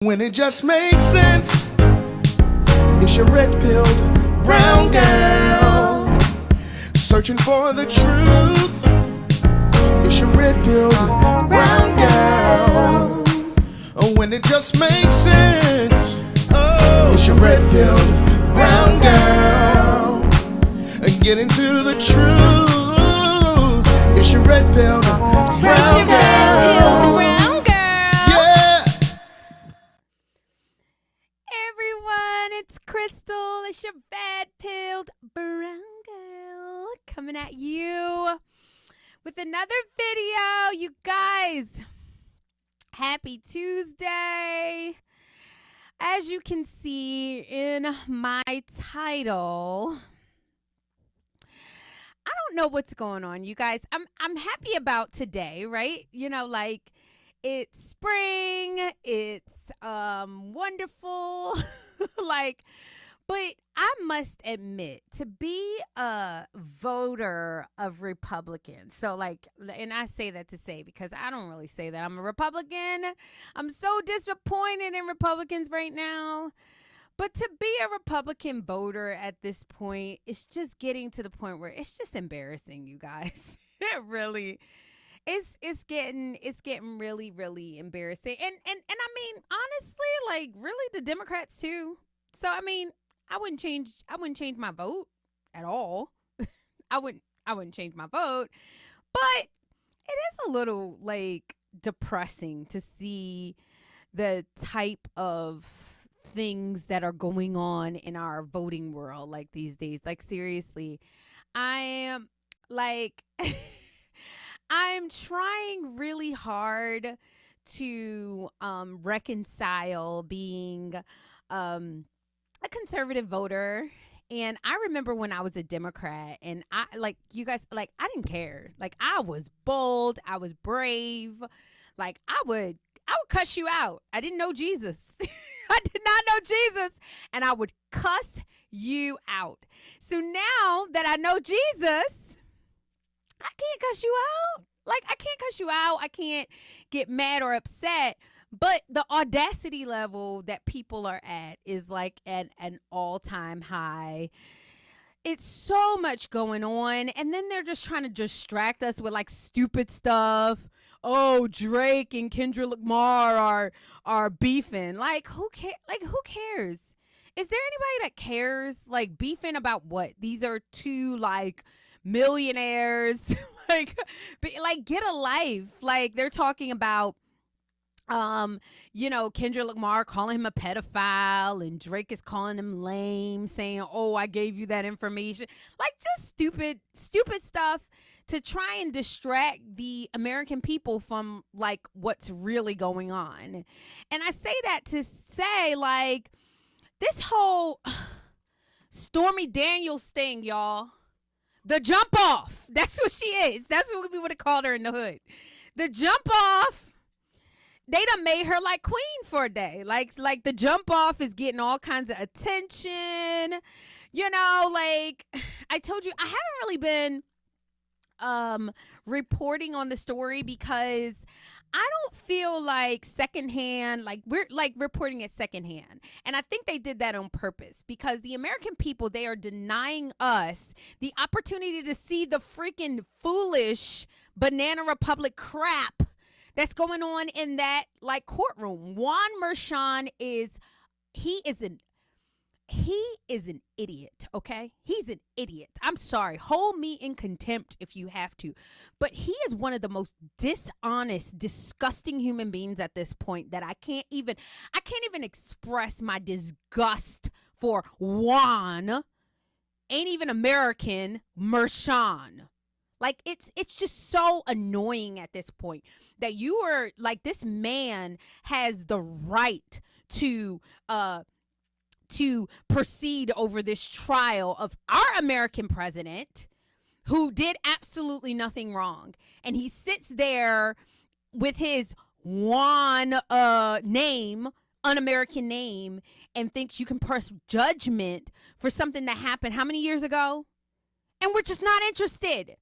When it just makes sense, it's your red-pilled brown girl searching for the truth. It's your red-pilled brown girl. Oh, when it just makes sense, it's your red-pilled brown girl. And get into the truth. It's your red-pilled brown girl. It's your red-pilled brown girl. Yeah. Everyone, it's Crystal. It's your red-pilled brown girl coming at you with another video. You guys, happy Tuesday. As you can see in my title, I don't know what's going on, you guys. I'm happy about today, right? You know, like it's spring, it's wonderful. But I must admit, to be a voter of Republicans, and I say that to say, because I don't really say that I'm a Republican. I'm so disappointed in Republicans right now. But to be a Republican voter at this point, it's just getting to the point where it's just embarrassing, you guys. It really it's getting really, really embarrassing. And I mean, honestly, like really the Democrats too. So I mean, I wouldn't change my vote at all. I wouldn't change my vote. But it is a little like depressing to see the type of things that are going on in our voting world like these days. Like seriously, I am like I'm trying really hard to reconcile being a conservative voter. And I remember when I was a Democrat, and I like you guys, like I didn't care. Like I was bold, I was brave. Like I would cuss you out. I didn't know Jesus. I did not know Jesus, and I would cuss you out. So now that I know Jesus, I can't cuss you out. Like I can't cuss you out. I can't get mad or upset. But the audacity level that people are at is like at an all-time high. It's so much going on, and then they're just trying to distract us with like stupid stuff. Oh, Drake and Kendrick Lamar are beefing. Like who cares? Is there anybody that cares? Like beefing about what? These are two like millionaires. like get a life. Like they're talking about Kendrick Lamar calling him a pedophile, and Drake is calling him lame, saying, "Oh, I gave you that information." Like just stupid stuff to try and distract the American people from like what's really going on. And I say that to say like this whole Stormy Daniels thing, y'all. The jump off. That's what she is. That's what we would have called her in the hood. The jump off. They done made her like queen for a day. Like the jump off is getting all kinds of attention. You know, like I told you, I haven't really been reporting on the story because I don't feel like secondhand, like we're like reporting it secondhand. And I think they did that on purpose because the American people, they are denying us the opportunity to see the freaking foolish Banana Republic crap that's going on in that like courtroom. Juan Merchan is an idiot, okay? He's an idiot. I'm sorry. Hold me in contempt if you have to. But he is one of the most dishonest, disgusting human beings at this point that I can't even express my disgust for Juan, ain't even American, Merchan. Like it's just so annoying at this point that you are like, this man has the right to proceed over this trial of our American president who did absolutely nothing wrong. And he sits there with his Juan name, un-American name, and thinks you can pass judgment for something that happened how many years ago? And we're just not interested.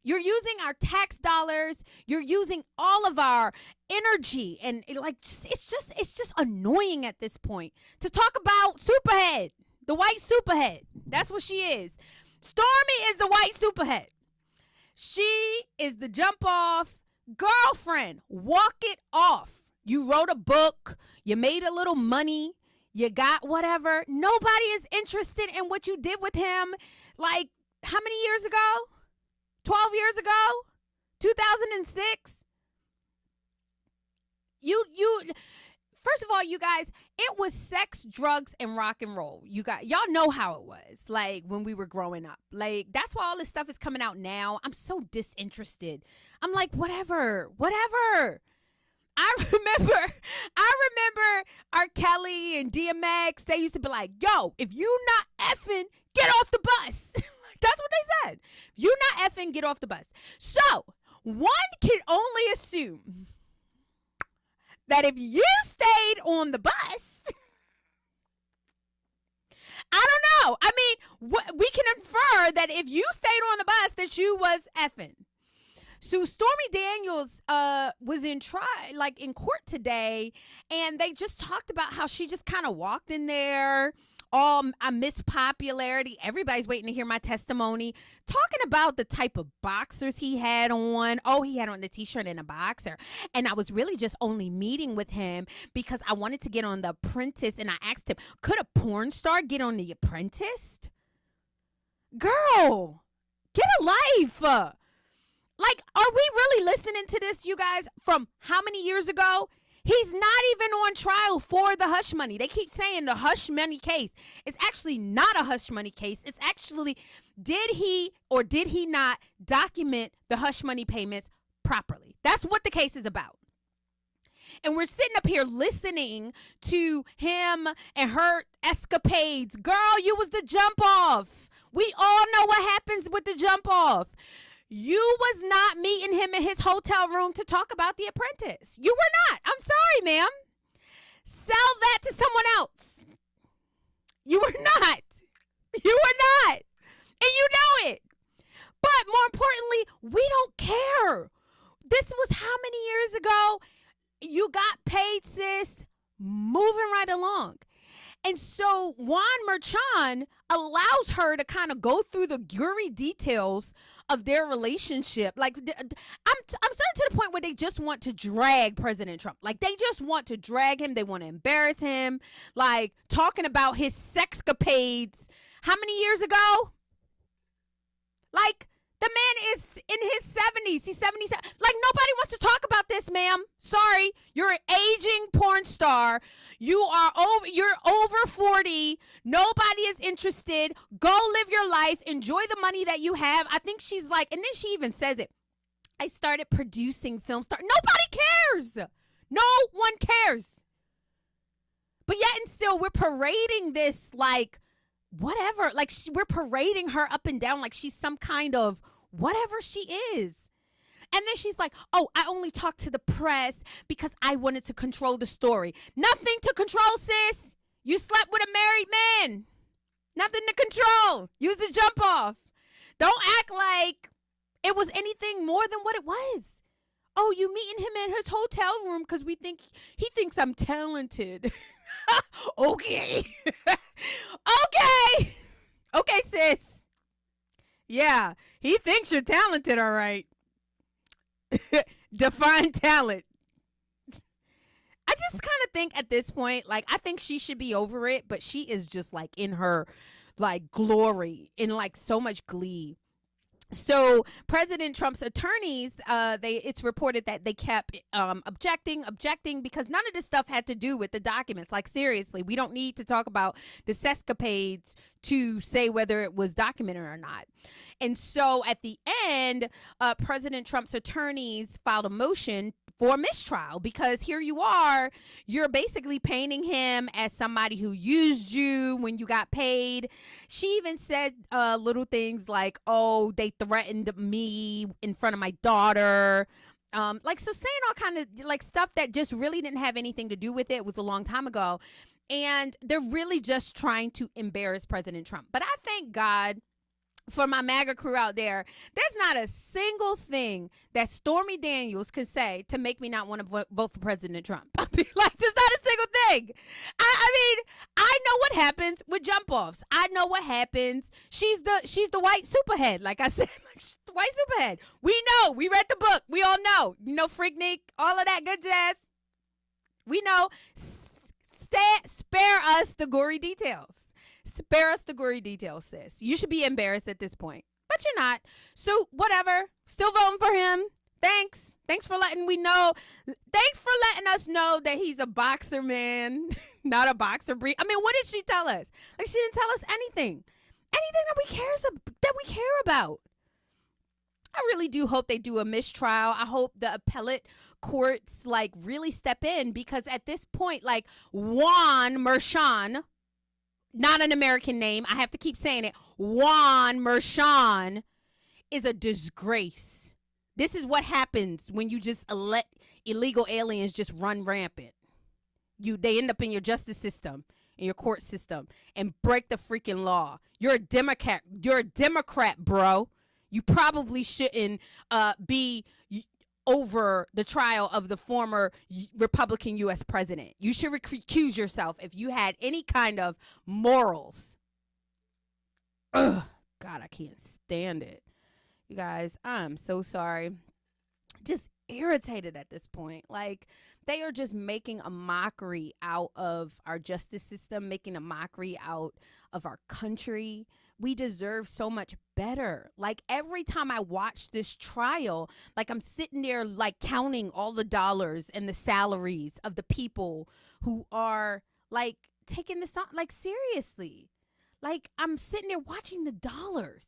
You're using our tax dollars. You're using all of our energy, and it's just annoying at this point to talk about Superhead, the white Superhead. That's what she is. Stormy is the white Superhead. She is the jump off girlfriend. Walk it off. You wrote a book, you made a little money, you got whatever. Nobody is interested in what you did with him. Like, how many years ago? 12 years ago? 2006? You First of all, you guys, it was sex, drugs, and rock and roll. Y'all know how it was, like, when we were growing up. Like, that's why all this stuff is coming out now. I'm so disinterested. I'm like, whatever. I remember R. Kelly and DMX. They used to be like, yo, if you not effing, get off the bus. That's what they said. If you not effing, get off the bus. So, one can only assume that if you stayed on the bus, I don't know. I mean, we can infer that if you stayed on the bus, that you was effing. So Stormy Daniels was in court today, and they just talked about how she just kind of walked in there. I missed popularity. Everybody's waiting to hear my testimony. Talking about the type of boxers he had on. Oh, he had on the t-shirt and a boxer. And I was really just only meeting with him because I wanted to get on The Apprentice. And I asked him, could a porn star get on The Apprentice? Girl, get a life. Like, are we really listening to this, you guys, from how many years ago? He's not even on trial for the hush money. They keep saying the hush money case. It's actually not a hush money case. It's actually, did he or did he not document the hush money payments properly? That's what the case is about. And we're sitting up here listening to him and her escapades. Girl, you was the jump off. We all know what happens with the jump off. You was not meeting him in his hotel room to talk about The Apprentice. You were not. I'm sorry, ma'am. Sell that to someone else. You were not. You were not. And you know it. But more importantly, we don't care. This was how many years ago? You got paid, sis. Moving right along. And so Juan Merchan allows her to kind of go through the gory details of their relationship. Like, I'm starting to the point where they just want to drag President Trump. Like, they just want to drag him. They want to embarrass him. Like, talking about his sexcapades. How many years ago? Like, the man is in his 70s. He's 77. Like, nobody wants to talk about this, ma'am. Sorry. You're an aging porn star. You're over 40. Nobody is interested. Go live your life. Enjoy the money that you have. I think she's like, and then she even says it. I started producing film star. Nobody cares. No one cares. But yet and still, we're parading this like whatever. Like we're parading her up and down like she's some kind of whatever she is. And then she's like, oh, I only talked to the press because I wanted to control the story. Nothing to control, sis. You slept with a married man. Nothing to control. Use the jump off. Don't act like it was anything more than what it was. Oh, you meeting him in his hotel room because he thinks I'm talented. Okay. Okay. Okay, sis. Yeah, he thinks you're talented, all right. Define talent. I just kind of think at this point, like, I think she should be over it, but she is just like in her like glory, in like so much glee. So President Trump's attorneys, it's reported that they kept objecting because none of this stuff had to do with the documents. Like, seriously, we don't need to talk about the sescapades to say whether it was documented or not. And so at the end, President Trump's attorneys filed a motion for mistrial because here you are, you're basically painting him as somebody who used you when you got paid. She even said little things like, oh, they threatened me in front of my daughter. So saying all kind of like stuff that just really didn't have anything to do with it. It was a long time ago. And they're really just trying to embarrass President Trump. But I thank God for my MAGA crew out there, there's not a single thing that Stormy Daniels can say to make me not want to vote for President Trump. I mean, like, there's not a single thing. I mean, I know what happens with jump offs. I know what happens. She's the white superhead, like I said, like, the white superhead. We know. We read the book. We all know. You know, Freaknik, all of that good jazz. We know. Spare us the gory details. Spare us the gory details, sis. You should be embarrassed at this point, but you're not. So whatever. Still voting for him. Thanks. Thanks for letting we know. Thanks for letting us know that he's a boxer, man. Not a boxer breed. I mean, what did she tell us? Like, she didn't tell us anything. Anything that we care about. I really do hope they do a mistrial. I hope the appellate courts like really step in, because at this point, like, Juan Merchan, not an American name, I have to keep saying it, Juan Merchan is a disgrace. This is what happens when you just let illegal aliens just run rampant. They end up in your justice system, in your court system, and break the freaking law. You're a Democrat. You're a Democrat, bro. You probably shouldn't be over the trial of the former Republican U.S. president. You should recuse yourself if you had any kind of morals. Ugh, God, I can't stand it. You guys, I'm so sorry. Just irritated at this point. Like, they are just making a mockery out of our justice system, making a mockery out of our country. We deserve so much better. Like, every time I watch this trial, like, I'm sitting there like counting all the dollars and the salaries of the people who are like taking this on, like, seriously. Like, I'm sitting there watching the dollars.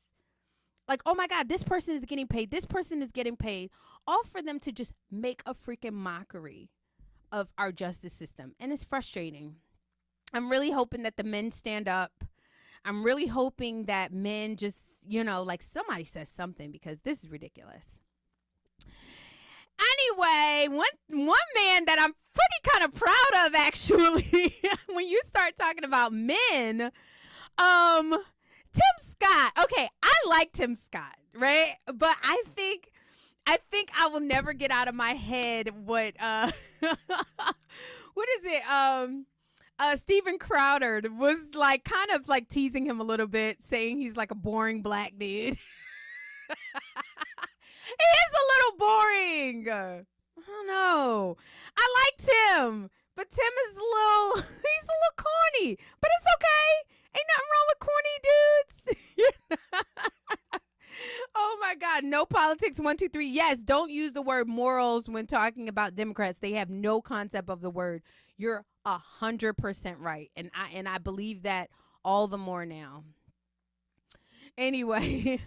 Like, oh my God, this person is getting paid. This person is getting paid. All for them to just make a freaking mockery of our justice system. And it's frustrating. I'm really hoping that the men stand up. I'm really hoping that men just, you know, like, somebody says something, because this is ridiculous. Anyway, one man that I'm pretty kind of proud of, actually, when you start talking about men, Tim Scott. Okay, I like Tim Scott, right? But I think I will never get out of my head what what is it? Steven Crowder was like kind of like teasing him a little bit, saying he's like a boring black dude. He is a little boring. I don't know. I liked him, but Tim is he's a little corny, but it's okay. Ain't nothing wrong with corny dudes. Oh my God. No politics. 1, 2, 3. Yes. Don't use the word morals when talking about Democrats. They have no concept of the word. You're 100% right. And I believe that all the more now. Anyway,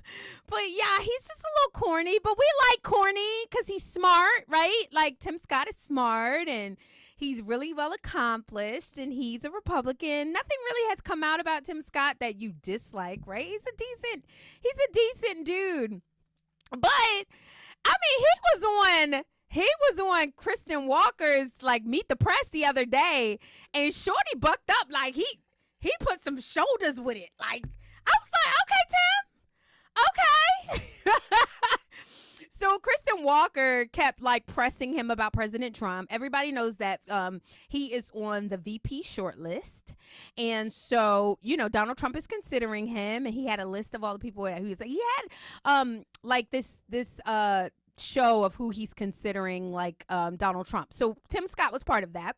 but yeah, he's just a little corny, but we like corny because he's smart, right? Like, Tim Scott is smart and he's really well accomplished, and he's a Republican. Nothing really has come out about Tim Scott that you dislike, right? He's a decent dude. But I mean, he was on Kristen Walker's like Meet the Press the other day, and Shorty bucked up like he put some shoulders with it. Like, I was like, okay, Tim, okay. So Kristen Walker kept like pressing him about President Trump. Everybody knows that he is on the VP shortlist. And so, you know, Donald Trump is considering him, and he had a list of all the people he was like, he had like this show of who he's considering, like Donald Trump. So Tim Scott was part of that.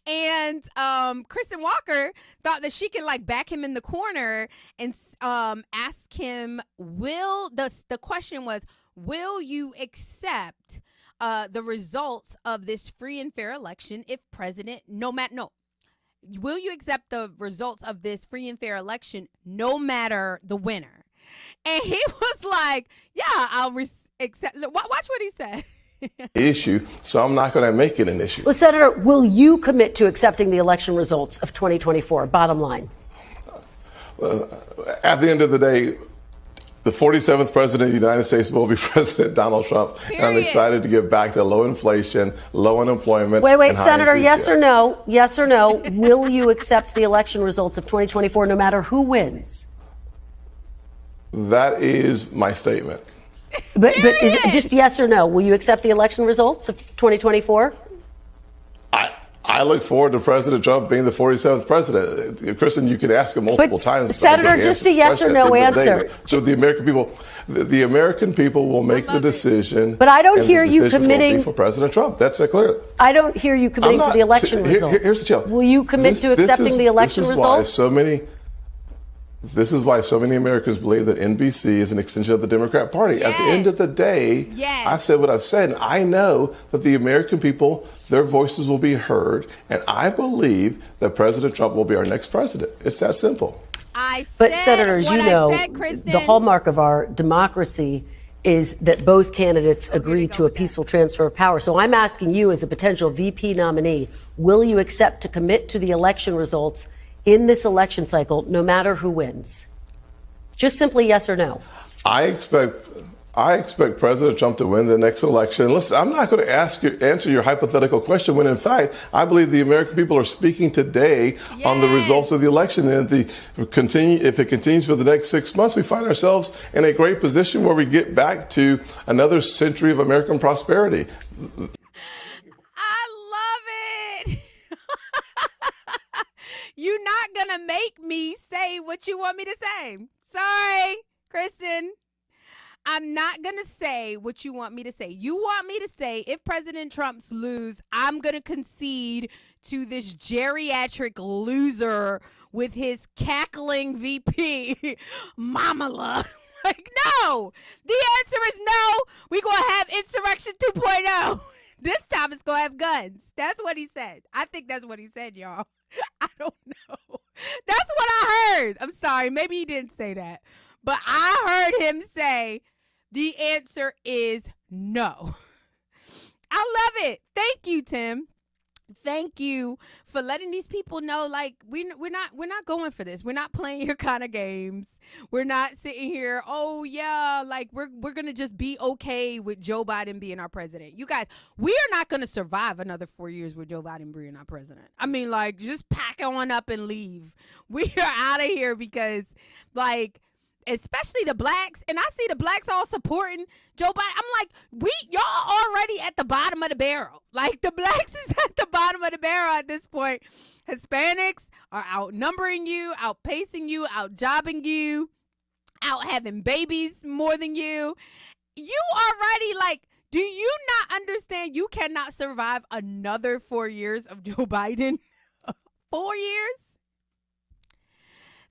And Kristen Walker thought that she could like back him in the corner and ask him, the question was, will you accept the results of this free and fair election if will you accept the results of this free and fair election no matter the winner? And he was like, yeah, I'll accept. Watch what he said. Issue, so I'm not going to make it an issue. Well, Senator, will you commit to accepting the election results of 2024? Bottom line. At the end of the day, the 47th president of the United States will be President Donald Trump. Period. And I'm excited to get back to low inflation, low unemployment. Wait, and high Senator, yes or enthusiasm. no? Yes or no? Will you accept the election results of 2024 no matter who wins? That is my statement. But is it just yes or no? Will you accept the election results of 2024? I look forward to President Trump being the 47th president. Kristen, you could ask him multiple times. Senator, just a yes or no answer. So the American people will make the decision. But I don't hear you committing for President Trump. That's clear. I don't hear you committing to the election results. Here's the challenge. Will you commit to accepting the election results? This is why so many Americans believe that NBC is an extension of the Democrat Party. Yes. At the end of the day, yes. I've said what I've said, and I know that the American people, their voices will be heard, and I believe that President Trump will be our next president. It's that simple. But senators, you know, the hallmark of our democracy is that both candidates agree to a peaceful transfer of power. So I'm asking you, as a potential VP nominee, will you accept to commit to the election results in this election cycle, no matter who wins? Just simply yes or no. I expect President Trump to win the next election. Listen, I'm not going to answer your hypothetical question when, in fact, I believe the American people are speaking today on the results of the election. And if it continues for the next 6 months, we find ourselves in a great position where we get back to another century of American prosperity. You're not going to make me say what you want me to say. Sorry, Kristen. I'm not going to say what you want me to say. You want me to say if President Trump's lose, I'm going to concede to this geriatric loser with his cackling VP, Mamala. Like, no. The answer is no. We're going to have Insurrection 2.0. This time it's going to have guns. That's what he said. I think that's what he said, y'all. I don't know. That's what I heard. I'm sorry. Maybe he didn't say that. But I heard him say the answer is no. I love it. Thank you, Tim. Thank you for letting these people know, like, we're not going for this. We're not playing your kind of games. We're not sitting here, oh yeah, like we're gonna just be okay with Joe Biden being our president. You guys, we are not gonna survive another 4 years with Joe Biden being our president. I mean, like, just pack on up and leave. We are out of here because, like, especially the blacks, and I see the blacks all supporting Joe Biden. I'm like, y'all already at the bottom of the barrel. Like, the blacks is at the bottom of the barrel at this point. Hispanics are outnumbering you, outpacing you, outjobbing you, out having babies more than you. You already, like, do you not understand you cannot survive another 4 years of Joe Biden? 4 years?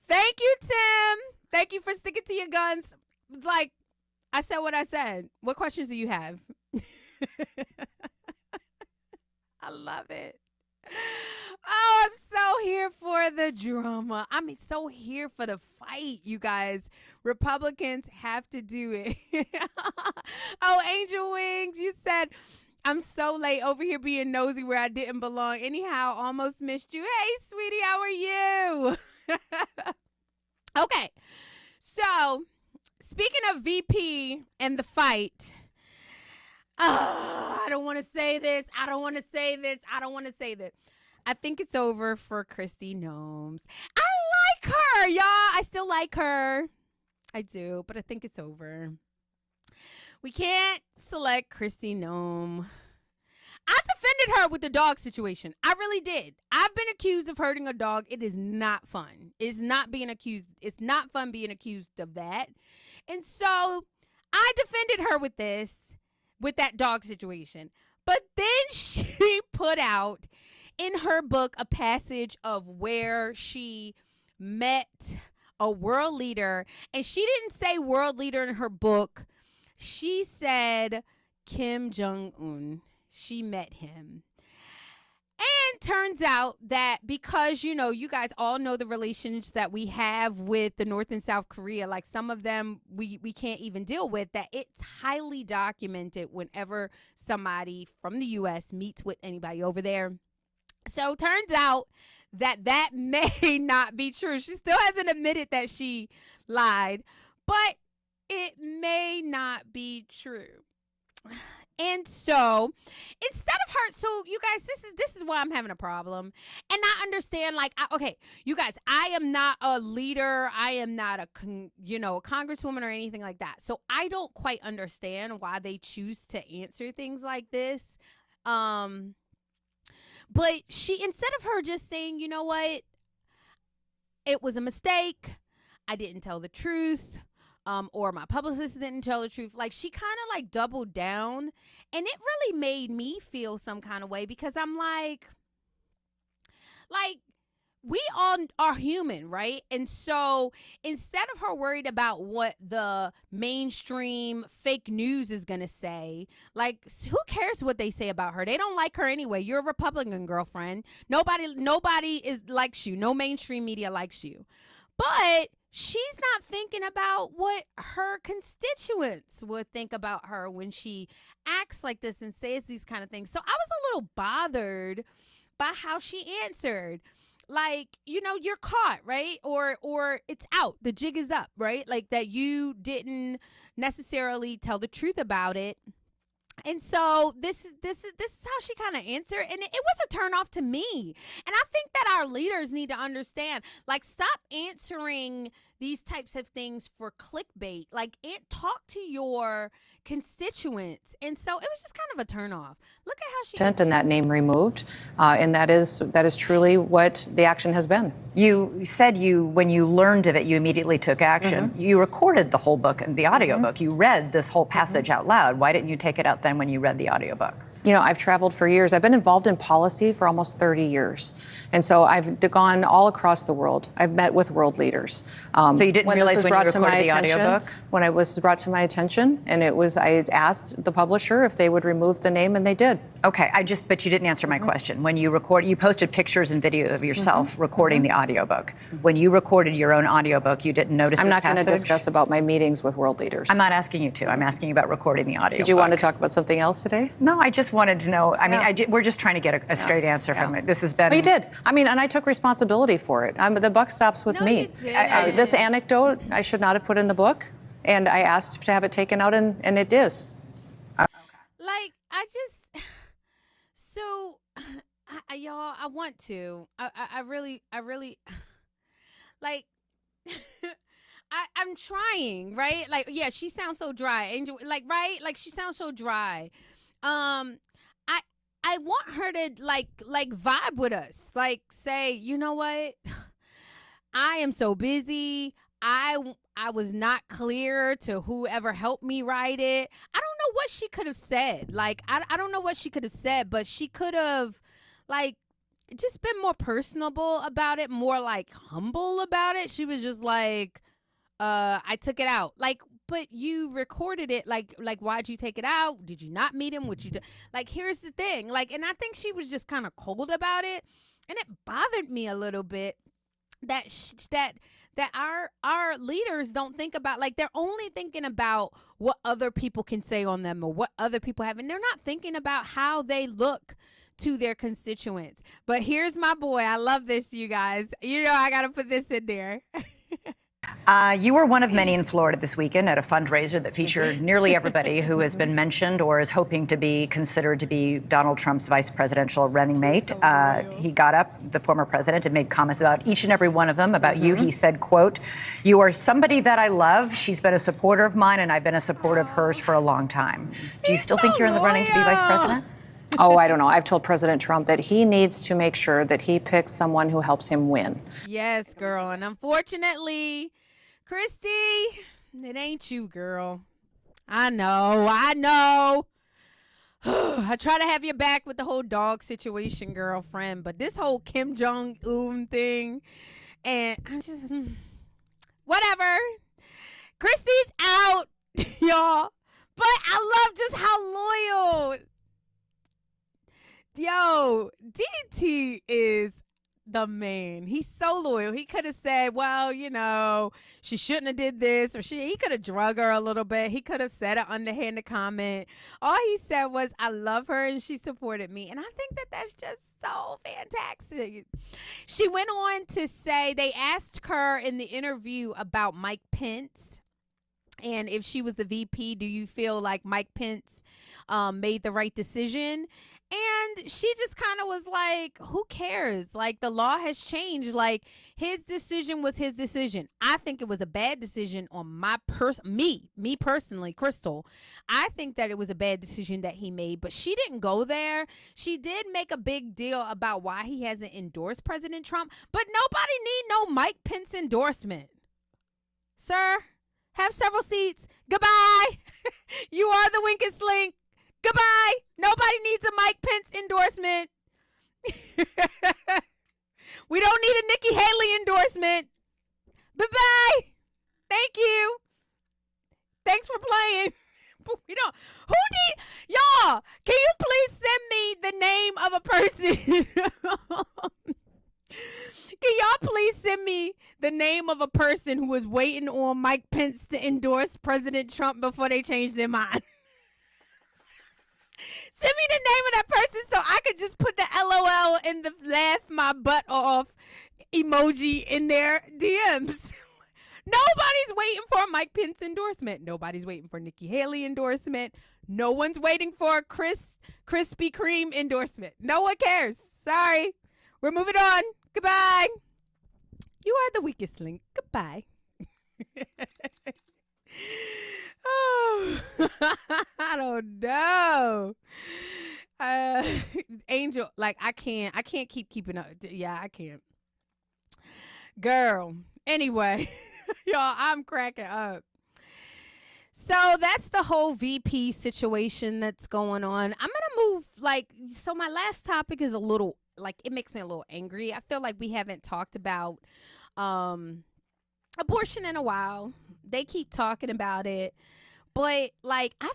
Thank you, Tim. Thank you for sticking to your guns. Like, I said what I said. What questions do you have? I love it. Oh, I'm so here for the drama. I'm so here for the fight, you guys. Republicans have to do it. Oh, Angel Wings, you said, I'm so late over here being nosy where I didn't belong. Anyhow, almost missed you. Hey, sweetie, how are you? Okay. So, speaking of VP and the fight, I don't want to say this. I don't want to say this. I think it's over for Kristi Noem. I like her, y'all. I still like her. I do, but I think it's over. We can't select Kristi Noem. I defended her with the dog situation. I really did. I've been accused of hurting a dog. It is not fun. It's not fun being accused of that. And so I defended her with that dog situation. But then she put out in her book a passage of where she met a world leader. And she didn't say world leader in her book. She said Kim Jong-un. She met him. And turns out that because, you know, you guys all know the relations that we have with the North and South Korea, like some of them we can't even deal with, that it's highly documented whenever somebody from the U.S. meets with anybody over there. So turns out that may not be true. She still hasn't admitted that she lied, but it may not be true. And so instead of her, so you guys, this is why I'm having a problem. And I understand, like, okay, you guys, I am not a leader. I am not a congresswoman or anything like that. So I don't quite understand why they choose to answer things like this. But she, instead of her just saying, you know what, it was a mistake, I didn't tell the truth, or my publicist didn't tell the truth, like, she kind of like doubled down, and it really made me feel some kind of way, because I'm like we all are human, right? And so instead of her worried about what the mainstream fake news is going to say, like, who cares what they say about her? They don't like her anyway. You're a Republican, girlfriend. Nobody likes you. No mainstream media likes you. But she's not thinking about what her constituents would think about her when she acts like this and says these kind of things. So I was a little bothered by how she answered. Like, you're caught, right? Or it's out. The jig is up, right? Like, that you didn't necessarily tell the truth about it. And so this is how she kind of answered, and it was a turn off to me. And I think that our leaders need to understand, like, stop answering these types of things for clickbait. Like, talk to your constituents. And so it was just kind of a turn off. Look at how she and that name removed, and that is truly what the action has been. You said when you learned of it, you immediately took action. Mm-hmm. You recorded the whole book and the audiobook. Mm-hmm. You read this whole passage out loud. Why didn't you take it out then when you read the audiobook? I've traveled for years. I've been involved in policy for almost 30 years. And so I've gone all across the world. I've met with world leaders. So you didn't realize when you recorded the audiobook? When it was brought to my attention, and I asked the publisher if they would remove the name, and they did. Okay, but you didn't answer my question. When you you posted pictures and video of yourself recording the audiobook. When you recorded your own audiobook, you didn't notice I'm this not going to discuss about my meetings with world leaders. I'm not asking you to. I'm asking you about recording the audiobook. Did you want to talk about something else today? No, I just wanted to know. We're just trying to get a straight answer from it. This has been... You did. And I took responsibility for it. The buck stops with me. This anecdote, I should not have put in the book, and I asked to have it taken out, and it is. Y'all, I want to. I really, like, I'm trying, right? Like, yeah, she sounds so dry. Angel, like, right? Like, she sounds so dry. I want her to like vibe with us. Like, say, you know what? I am so busy. I was not clear to whoever helped me write it. I don't know what she could have said. Like, I don't know what she could have said, but she could have, like, just been more personable about it, more like humble about it. She was just like, I took it out. Like, but you recorded it. Like, why'd you take it out? Did you not meet him? Would you do? Like, here's the thing. Like, and I think she was just kind of cold about it, and it bothered me a little bit that that our leaders don't think about, like, they're only thinking about what other people can say on them or what other people have, and they're not thinking about how they look to their constituents. But here's my boy. I love this, you guys. I got to put this in there. You were one of many in Florida this weekend at a fundraiser that featured nearly everybody who has been mentioned or is hoping to be considered to be Donald Trump's vice presidential running mate. He got up, the former president, and made comments about each and every one of them. About you, he said, quote, "You are somebody that I love. She's been a supporter of mine, and I've been a supporter of hers for a long time." Do you still think you're in the running to be vice president? Oh, I don't know. I've told President Trump that he needs to make sure that he picks someone who helps him win. Yes, girl. And unfortunately, Kristi, it ain't you, girl. I know. I try to have your back with the whole dog situation, girlfriend, but this whole Kim Jong-un thing, and I just, whatever. Kristi's out, y'all, but I love just how loyal. Yo, DT is the man. He's so loyal. He could have said, well, she shouldn't have did this, or he could have drug her a little bit. He could have said an underhanded comment. All he said was, I love her and she supported me. And I think that that's just so fantastic. She went on to say, they asked her in the interview about Mike Pence, And if she was the VP, do you feel like Mike Pence made the right decision? And she just kind of was like, who cares? Like, the law has changed. Like, his decision was his decision. I think it was a bad decision on me personally, Crystal. I think that it was a bad decision that he made, but she didn't go there. She did make a big deal about why he hasn't endorsed President Trump, but nobody need no Mike Pence endorsement. Sir, have several seats. Goodbye. You are the weakest link. Goodbye. Nobody needs a Mike Pence endorsement. We don't need a Nikki Haley endorsement. Bye-bye. Thank you. Thanks for playing. We don't. Y'all, can you please send me the name of a person? Can y'all please send me the name of a person who was waiting on Mike Pence to endorse President Trump before they changed their mind? Send me the name of that person so I could just put the LOL and the laugh my butt off emoji in their DMs. Nobody's waiting for a Mike Pence endorsement. Nobody's waiting for Nikki Haley endorsement. No one's waiting for a Krispy Kreme endorsement. No one cares. Sorry. We're moving on. Goodbye. You are the weakest link. Goodbye. Oh, I don't know. Angel, like, I can't keep keeping up. Yeah, I can't. Girl. Anyway, y'all, I'm cracking up. So that's the whole VP situation that's going on. I'm going to move, so my last topic is a little, it makes me a little angry. I feel like we haven't talked about abortion in a while. They keep talking about it. But, I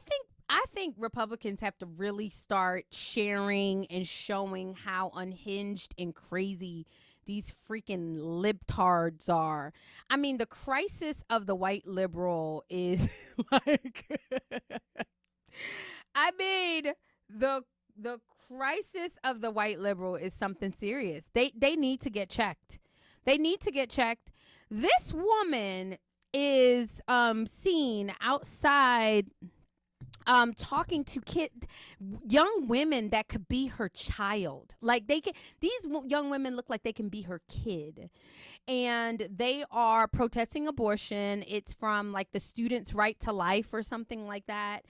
think Republicans have to really start sharing and showing how unhinged and crazy these freaking libtards are. I mean, the crisis of the white liberal is the crisis of the white liberal is something serious. They need to get checked. They need to get checked. This woman is seen outside talking to young women that could be her child. These young women look like they can be her kid. And they are protesting abortion. It's from the Students' Right to Life or something like that.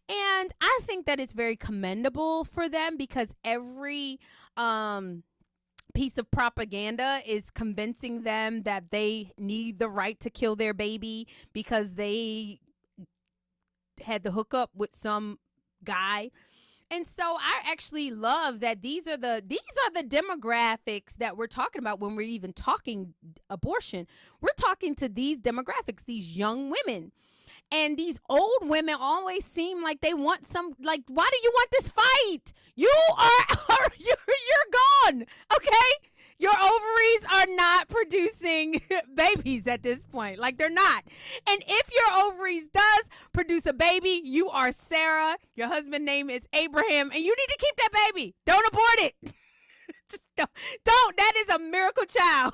And I think that it's very commendable for them, because every piece of propaganda is convincing them that they need the right to kill their baby because they had the hookup with some guy. And so I actually love that these are the demographics that we're talking about when we're even talking abortion. We're talking to these demographics, these young women. And these old women always seem like they want why do you want this fight? You're gone. Okay? Your ovaries are not producing babies at this point. They're not. And if your ovaries does produce a baby, you are Sarah. Your husband's name is Abraham, and you need to keep that baby. Don't abort it. Just don't. That is a miracle child.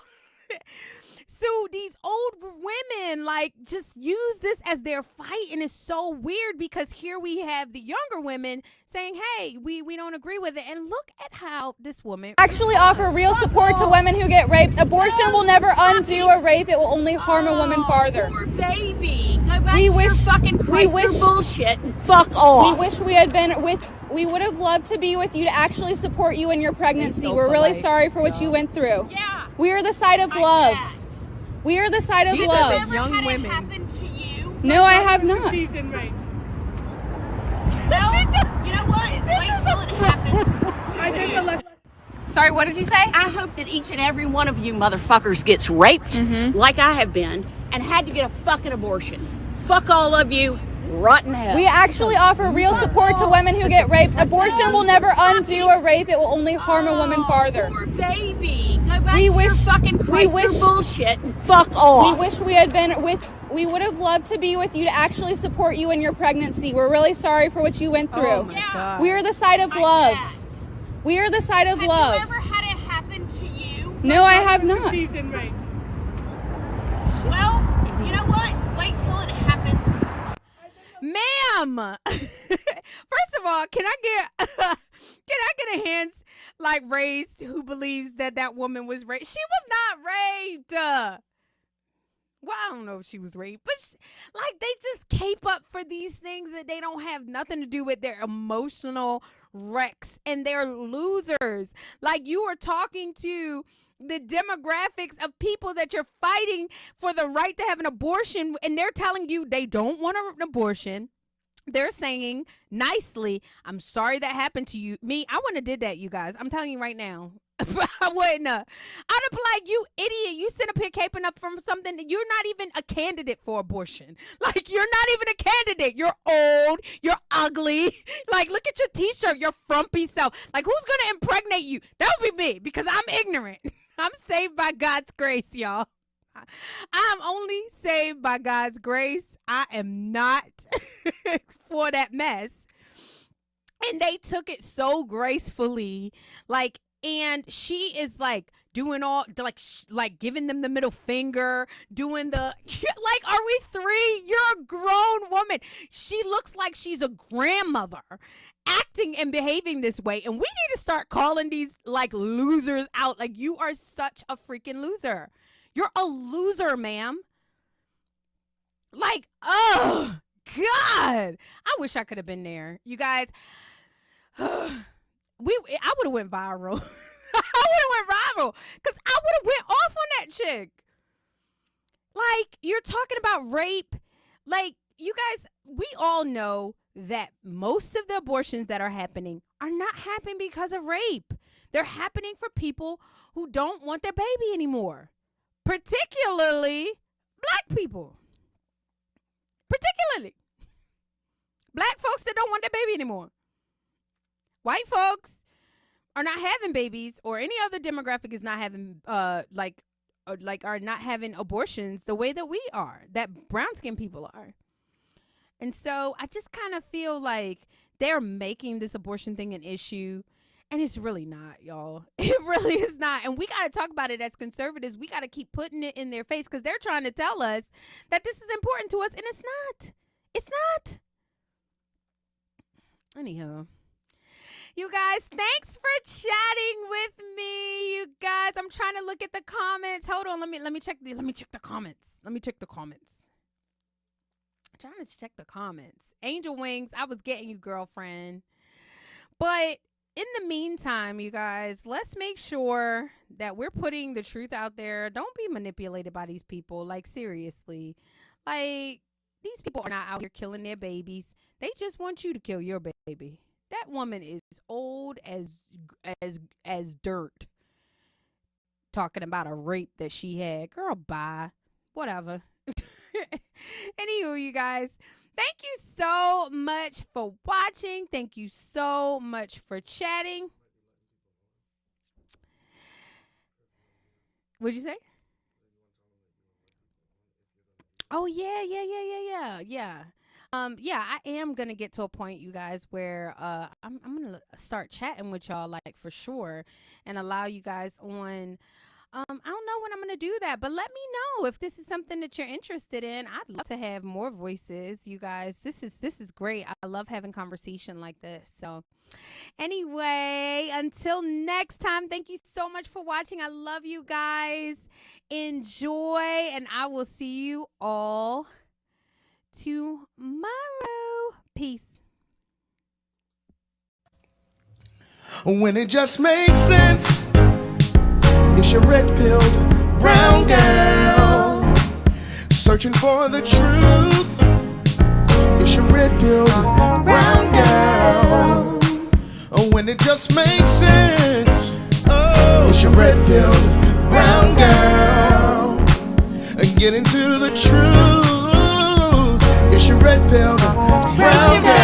So these old women just use this as their fight, and it's so weird because here we have the younger women saying, hey, we don't agree with it. And look at how this woman actually offer real support to women who get raped. Abortion will never undo a rape. It will only harm a woman farther. Poor baby. Go back to your fucking Chrysler bullshit and fuck off. We wish we had been with. We would have loved to be with you to actually support you in your pregnancy. So We're really polite. sorry for what you went through. Yeah. We are the side of love. We are the side of love. Have you ever Young had women. it happen to you? No, I have not. Well, you know what? Wait till it happens to you. Sorry, what did you say? I hope that each and every one of you motherfuckers gets raped like I have been and had to get a fucking abortion. Fuck all of you. Rotten hell. We actually offer real support to women who get raped. Abortion will never undo a rape. It will only harm a woman farther. Poor baby. Go back to your fucking Chrysler bullshit and fuck off. We wish we had been with. We would have loved to be with you to actually support you in your pregnancy. We're really sorry for what you went through. Oh my God. We are the side of love. We are the side of love. Have you ever had it happen to you? No, I have not. Well, you know what? Wait till it happens Ma'am. First of all, can I get a hands like raised who believes that woman was raped? She was not raped. Well, I don't know if she was raped, but like they just cape up for these things that they don't have nothing to do with. Their emotional wrecks and they're losers. Like you are talking to the demographics of people that you're fighting for the right to have an abortion, and they're telling you they don't want an abortion. They're saying nicely, I'm sorry that happened to you. Me, I wouldn't have did that, you guys. I'm telling you right now. I wouldn't have. I'd have been like, you idiot, you sit up here caping up from something that you're not even a candidate for abortion. Like, you're not even a candidate. You're old. You're ugly. Like, look at your t-shirt, your frumpy self. Like, who's going to impregnate you? That would be me because I'm ignorant. I'm saved by God's grace, y'all. I'm only saved by God's grace. I am not for that mess. And they took it so gracefully. Like, and she is like doing all like giving them the middle finger, doing the like, are we three? You're a grown woman. She looks like she's a grandmother acting and behaving this way. And we need to start calling these like losers out. Like, you are such a freaking loser. You're a loser, ma'am. Like, oh God, I wish I could have been there. You guys, I would have went viral. I would have went viral because I would have went off on that chick. Like, you're talking about rape. Like, you guys, we all know that most of the abortions that are happening are not happening because of rape. They're happening for people who don't want their baby anymore. Particularly black people. Particularly black folks that don't want their baby anymore. White folks are not having babies, or any other demographic is not having are not having abortions the way that we are, that brown skinned people are. And so I just kind of feel like they're making this abortion thing an issue. And it's really not, y'all. It really is not. And we got to talk about it as conservatives. We got to keep putting it in their face because they're trying to tell us that this is important to us. And it's not. It's not. Anyhow. You guys, thanks for chatting with me. You guys, I'm trying to look at the comments. Hold on. Let me check the comments. I'm trying to check the comments. Angel Wings, I was getting you, girlfriend. But in the meantime, you guys, let's make sure that we're putting the truth out there. Don't be manipulated by these people. Like, seriously. Like, these people are not out here killing their babies. They just want you to kill your baby. That woman is old as dirt. Talking about a rape that she had. Girl, bye. Whatever. Anywho, you guys, thank you so much for watching. Thank you so much for chatting. What'd you say? Oh, yeah. I am going to get to a point, you guys, where I'm going to start chatting with y'all, like, for sure, and allow you guys on. I don't know when I'm going to do that, but let me know if this is something that you're interested in. I'd love to have more voices, you guys. This is great. I love having conversation like this. So anyway, until next time, thank you so much for watching. I love you guys. Enjoy, and I will see you all tomorrow. Peace. When it just makes sense, it's your red-pilled brown girl searching for the truth. It's your red-pilled brown girl. When it just makes sense, it's your red-pilled brown girl. Get into the truth. It's your red-pilled brown girl.